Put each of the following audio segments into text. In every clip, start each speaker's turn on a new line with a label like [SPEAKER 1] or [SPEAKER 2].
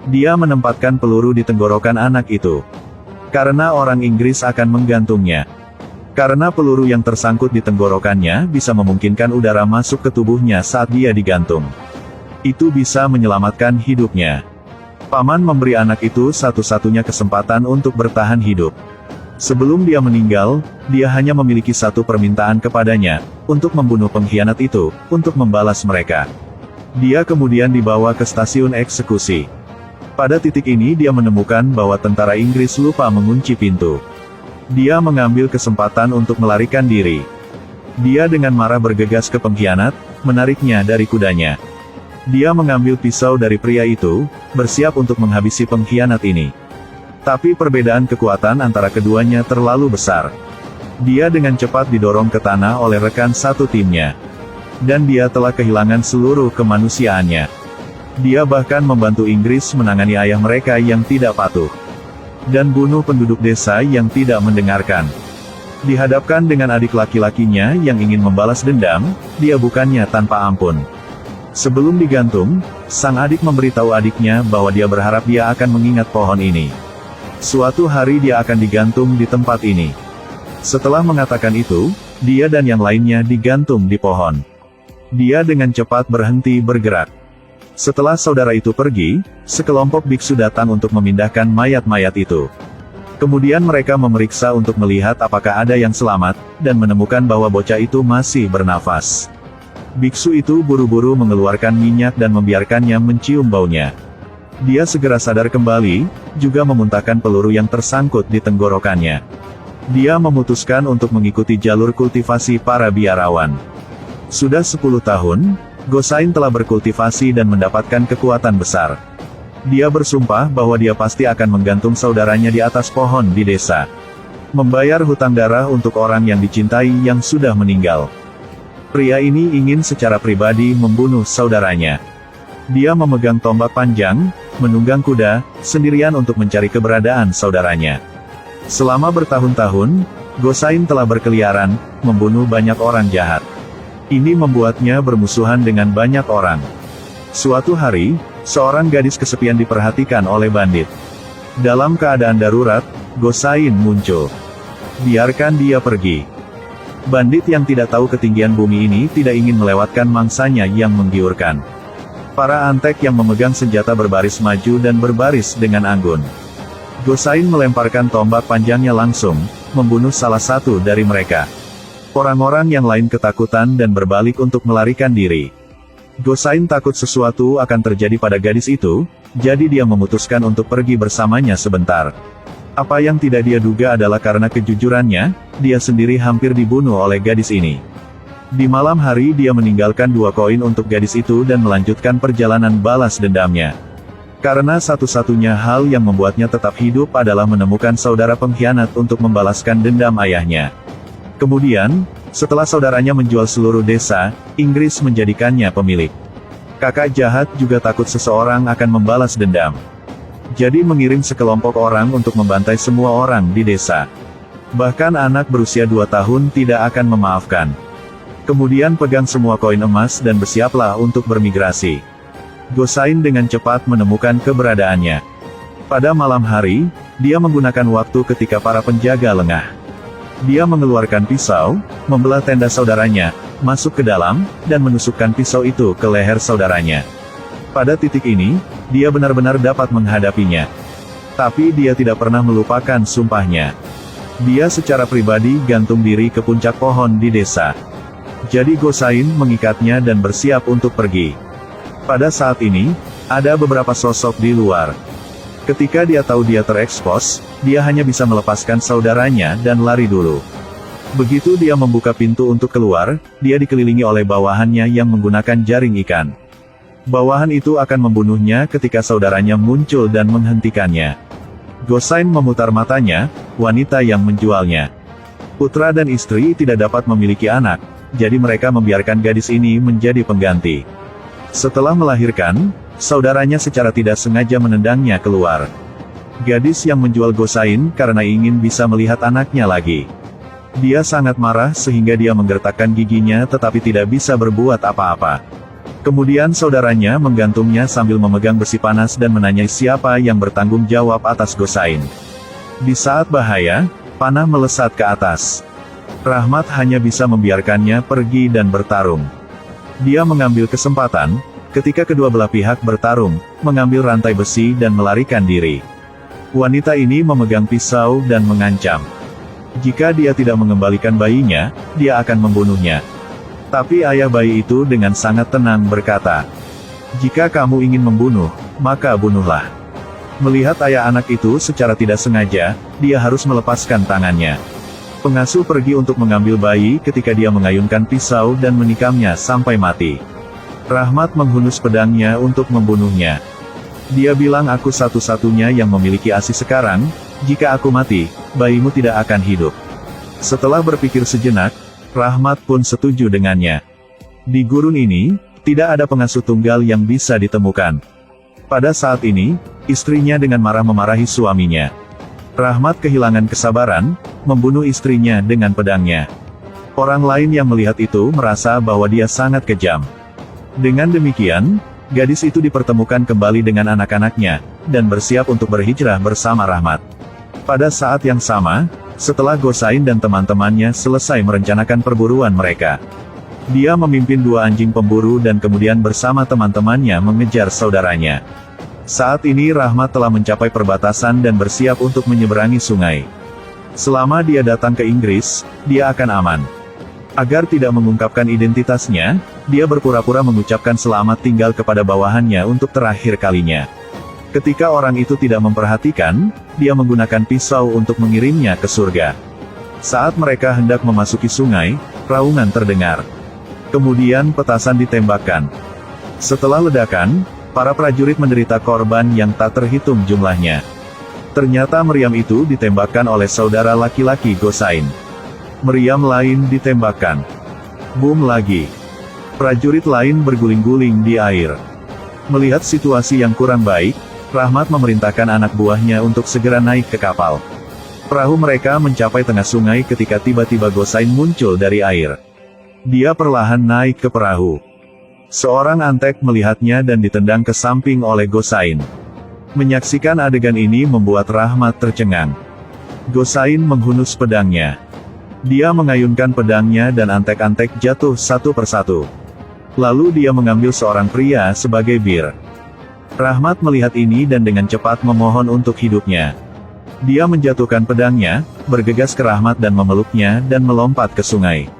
[SPEAKER 1] Dia menempatkan peluru di tenggorokan anak itu. Karena orang Inggris akan menggantungnya. Karena peluru yang tersangkut di tenggorokannya bisa memungkinkan udara masuk ke tubuhnya saat dia digantung. Itu bisa menyelamatkan hidupnya. Paman memberi anak itu satu-satunya kesempatan untuk bertahan hidup. Sebelum dia meninggal, dia hanya memiliki satu permintaan kepadanya, untuk membunuh pengkhianat itu, untuk membalas mereka. Dia kemudian dibawa ke stasiun eksekusi. Pada titik ini dia menemukan bahwa tentara Inggris lupa mengunci pintu. Dia mengambil kesempatan untuk melarikan diri. Dia dengan marah bergegas ke pengkhianat, menariknya dari kudanya. Dia mengambil pisau dari pria itu, bersiap untuk menghabisi pengkhianat ini. Tapi perbedaan kekuatan antara keduanya terlalu besar. Dia dengan cepat didorong ke tanah oleh rekan satu timnya. Dan dia telah kehilangan seluruh kemanusiaannya. Dia bahkan membantu Inggris menangani ayah mereka yang tidak patuh. Dan bunuh penduduk desa yang tidak mendengarkan. Dihadapkan dengan adik laki-lakinya yang ingin membalas dendam, dia bukannya tanpa ampun. Sebelum digantung, sang adik memberitahu adiknya bahwa dia berharap dia akan mengingat pohon ini. Suatu hari dia akan digantung di tempat ini. Setelah mengatakan itu, dia dan yang lainnya digantung di pohon. Dia dengan cepat berhenti bergerak. Setelah saudara itu pergi, sekelompok biksu datang untuk memindahkan mayat-mayat itu. Kemudian mereka memeriksa untuk melihat apakah ada yang selamat, dan menemukan bahwa bocah itu masih bernafas. Biksu itu buru-buru mengeluarkan minyak dan membiarkannya mencium baunya. Dia segera sadar kembali, juga memuntahkan peluru yang tersangkut di tenggorokannya. Dia memutuskan untuk mengikuti jalur kultivasi para biarawan. Sudah 10 tahun, Gosain telah berkultivasi dan mendapatkan kekuatan besar. Dia bersumpah bahwa dia pasti akan menggantung saudaranya di atas pohon di desa. Membayar hutang darah untuk orang yang dicintai yang sudah meninggal. Pria ini ingin secara pribadi membunuh saudaranya. Dia memegang tombak panjang, menunggang kuda, sendirian untuk mencari keberadaan saudaranya. Selama bertahun-tahun, Gosain telah berkeliaran, membunuh banyak orang jahat. Ini membuatnya bermusuhan dengan banyak orang. Suatu hari, seorang gadis kesepian diperhatikan oleh bandit. Dalam keadaan darurat, Gosain muncul. Biarkan dia pergi. Bandit yang tidak tahu ketinggian bumi ini tidak ingin melewatkan mangsanya yang menggiurkan. Para antek yang memegang senjata berbaris maju dan berbaris dengan anggun. Gosain melemparkan tombak panjangnya langsung, membunuh salah satu dari mereka. Orang-orang yang lain ketakutan dan berbalik untuk melarikan diri. Gosain takut sesuatu akan terjadi pada gadis itu, jadi dia memutuskan untuk pergi bersamanya sebentar. Apa yang tidak dia duga adalah karena kejujurannya, dia sendiri hampir dibunuh oleh gadis ini. Di malam hari dia meninggalkan 2 koin untuk gadis itu dan melanjutkan perjalanan balas dendamnya. Karena satu-satunya hal yang membuatnya tetap hidup adalah menemukan saudara pengkhianat untuk membalaskan dendam ayahnya. Kemudian, setelah saudaranya menjual seluruh desa, Inggris menjadikannya pemilik. Kakak jahat juga takut seseorang akan membalas dendam. Jadi mengirim sekelompok orang untuk membantai semua orang di desa. Bahkan anak berusia 2 tahun tidak akan memaafkan. Kemudian pegang semua koin emas dan bersiaplah untuk bermigrasi. Gosain dengan cepat menemukan keberadaannya. Pada malam hari, dia menggunakan waktu ketika para penjaga lengah. Dia mengeluarkan pisau, membelah tenda saudaranya, masuk ke dalam, dan menusukkan pisau itu ke leher saudaranya. Pada titik ini, dia benar-benar dapat menghadapinya. Tapi dia tidak pernah melupakan sumpahnya. Dia secara pribadi gantung diri ke puncak pohon di desa. Jadi Gosain mengikatnya dan bersiap untuk pergi. Pada saat ini, ada beberapa sosok di luar. Ketika dia tahu dia terekspos, dia hanya bisa melepaskan saudaranya dan lari dulu. Begitu dia membuka pintu untuk keluar, dia dikelilingi oleh bawahannya yang menggunakan jaring ikan. Bawahan itu akan membunuhnya ketika saudaranya muncul dan menghentikannya. Gosain memutar matanya, wanita yang menjualnya. Putra dan istri tidak dapat memiliki anak, jadi mereka membiarkan gadis ini menjadi pengganti. Setelah melahirkan, saudaranya secara tidak sengaja menendangnya keluar. Gadis yang menjual Gosain karena ingin bisa melihat anaknya lagi. Dia sangat marah sehingga dia menggertakkan giginya tetapi tidak bisa berbuat apa-apa. Kemudian saudaranya menggantungnya sambil memegang besi panas dan menanyai siapa yang bertanggung jawab atas Gosain. Di saat bahaya, panah melesat ke atas. Rahmat hanya bisa membiarkannya pergi dan bertarung. Dia mengambil kesempatan, ketika kedua belah pihak bertarung, mengambil rantai besi dan melarikan diri. Wanita ini memegang pisau dan mengancam. Jika dia tidak mengembalikan bayinya, dia akan membunuhnya. Tapi ayah bayi itu dengan sangat tenang berkata, "Jika kamu ingin membunuh, maka bunuhlah." Melihat ayah anak itu secara tidak sengaja, dia harus melepaskan tangannya. Pengasuh pergi untuk mengambil bayi ketika dia mengayunkan pisau dan menikamnya sampai mati. Rahmat menghunus pedangnya untuk membunuhnya. Dia bilang, "Aku satu-satunya yang memiliki ASI sekarang, jika aku mati, bayimu tidak akan hidup." Setelah berpikir sejenak, Rahmat pun setuju dengannya. Di gurun ini, tidak ada pengasuh tunggal yang bisa ditemukan. Pada saat ini, istrinya dengan marah memarahi suaminya. Rahmat kehilangan kesabaran, membunuh istrinya dengan pedangnya. Orang lain yang melihat itu merasa bahwa dia sangat kejam. Dengan demikian, gadis itu dipertemukan kembali dengan anak-anaknya, dan bersiap untuk berhijrah bersama Rahmat. Pada saat yang sama, setelah Gosain dan teman-temannya selesai merencanakan perburuan mereka, dia memimpin 2 anjing pemburu dan kemudian bersama teman-temannya mengejar saudaranya. Saat ini Rahmat telah mencapai perbatasan dan bersiap untuk menyeberangi sungai. Selama dia datang ke Inggris, dia akan aman. Agar tidak mengungkapkan identitasnya, dia berpura-pura mengucapkan selamat tinggal kepada bawahannya untuk terakhir kalinya. Ketika orang itu tidak memperhatikan, dia menggunakan pisau untuk mengirimnya ke surga. Saat mereka hendak memasuki sungai, raungan terdengar. Kemudian petasan ditembakkan. Setelah ledakan, para prajurit menderita korban yang tak terhitung jumlahnya. Ternyata meriam itu ditembakkan oleh saudara laki-laki Gosain. Meriam lain ditembakkan. Boom lagi. Prajurit lain berguling-guling di air. Melihat situasi yang kurang baik, Rahmat memerintahkan anak buahnya untuk segera naik ke kapal. Perahu mereka mencapai tengah sungai ketika tiba-tiba Gosain muncul dari air. Dia perlahan naik ke perahu. Seorang antek melihatnya dan ditendang ke samping oleh Gosain. Menyaksikan adegan ini membuat Rahmat tercengang. Gosain menghunus pedangnya. Dia mengayunkan pedangnya dan antek-antek jatuh satu persatu. Lalu dia mengambil seorang pria sebagai bir. Rahmat melihat ini dan dengan cepat memohon untuk hidupnya. Dia menjatuhkan pedangnya, bergegas ke Rahmat dan memeluknya dan melompat ke sungai.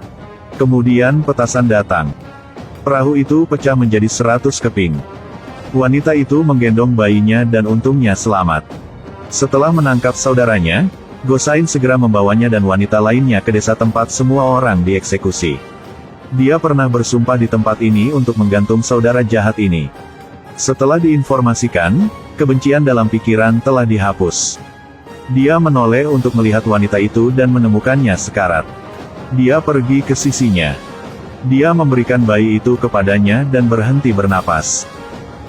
[SPEAKER 1] Kemudian petasan datang. Perahu itu pecah menjadi 100 keping. Wanita itu menggendong bayinya dan untungnya selamat. Setelah menangkap saudaranya, Gosain segera membawanya dan wanita lainnya ke desa tempat semua orang dieksekusi. Dia pernah bersumpah di tempat ini untuk menggantung saudara jahat ini. Setelah diinformasikan, kebencian dalam pikiran telah dihapus. Dia menoleh untuk melihat wanita itu dan menemukannya sekarat. Dia pergi ke sisinya. Dia memberikan bayi itu kepadanya dan berhenti bernapas.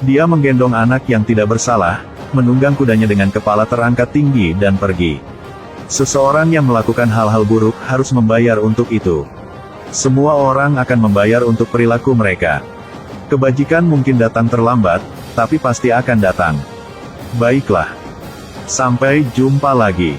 [SPEAKER 1] Dia menggendong anak yang tidak bersalah, menunggang kudanya dengan kepala terangkat tinggi dan pergi. Seseorang yang melakukan hal-hal buruk harus membayar untuk itu. Semua orang akan membayar untuk perilaku mereka. Kebajikan mungkin datang terlambat, tapi pasti akan datang. Baiklah. Sampai jumpa lagi.